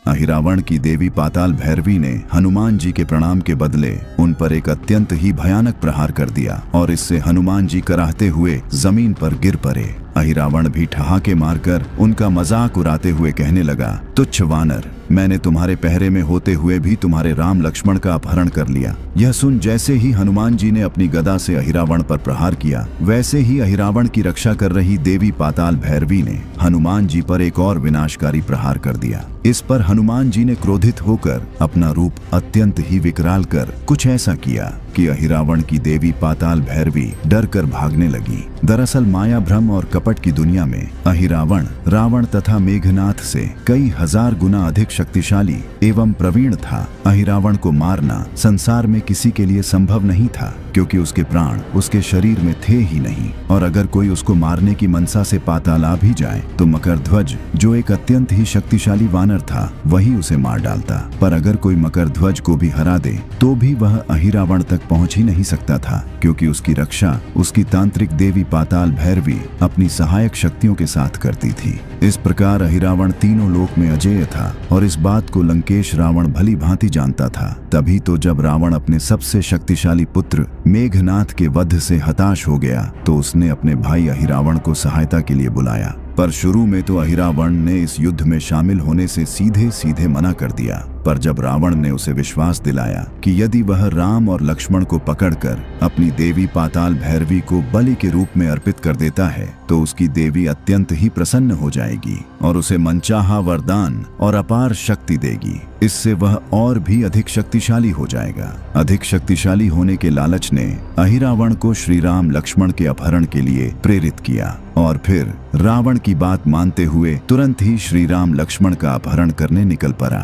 अहिरावण की देवी पाताल भैरवी ने हनुमान जी के प्रणाम के बदले उन पर एक अत्यंत ही भयानक प्रहार कर दिया और इससे हनुमान जी कराहते हुए जमीन पर गिर पड़े। अहिरावण भी ठहाके मारकर उनका मजाक उड़ाते हुए कहने लगा, तुच्छ वानर, मैंने तुम्हारे पहरे में होते हुए भी तुम्हारे राम लक्ष्मण का अपहरण कर लिया। यह सुन जैसे ही हनुमान जी ने अपनी गदा से अहिरावण पर प्रहार किया, वैसे ही अहिरावण की रक्षा कर रही देवी पाताल भैरवी ने हनुमान जी पर एक और विनाशकारी प्रहार कर दिया। इस पर हनुमान जी ने क्रोधित होकर अपना रूप अत्यंत ही विकराल कर कुछ ऐसा किया कि अहिरावण की देवी पाताल भैरवी डर कर भागने लगी। दरअसल माया भ्रम और कपट की दुनिया में अहिरावण रावण तथा मेघनाथ से कई हजार गुना अधिक शक्तिशाली एवं प्रवीण था। अहिरावण को मारना संसार में किसी के लिए संभव नहीं था, क्योंकि उसके प्राण उसके शरीर में थे ही नहीं, और अगर कोई उसको मारने की मनसा से पाताल आ भी जाए तो मकरध्वज, जो एक अत्यंत ही शक्तिशाली वानर था, वही उसे मार डालता। पर अगर कोई मकरध्वज को भी हरा दे तो भी वह अहिरावण तक पहुंच ही नहीं सकता था, क्योंकि उसकी रक्षा उसकी तांत्रिक देवी पाताल भैरवी अपनी सहायक शक्तियों के साथ करती थी। इस प्रकार अहिरावण तीनों लोक में अजेय था, और इस बात को लंकेश रावण भली भांति जानता था। तभी तो जब रावण अपने सबसे शक्तिशाली पुत्र मेघनाथ के वध से हताश हो गया तो उसने अपने भाई अहिरावण को सहायता के लिए बुलाया। पर शुरू में तो अहिरावण ने इस युद्ध में शामिल होने से सीधे सीधे मना कर दिया। पर जब रावण ने उसे विश्वास दिलाया कि यदि वह राम और लक्ष्मण को पकड़कर अपनी देवी पाताल भैरवी को बलि के रूप में अर्पित कर देता है तो उसकी देवी अत्यंत ही प्रसन्न हो जाएगी और उसे मनचाहा वरदान और अपार शक्ति देगी। इससे वह और भी अधिक शक्तिशाली हो जाएगा। अधिक शक्तिशाली होने के लालच ने अहिरावण को श्री राम लक्ष्मण के अपहरण के लिए प्रेरित किया, और फिर रावण की बात मानते हुए तुरंत ही श्री राम लक्ष्मण का अपहरण करने निकल पड़ा।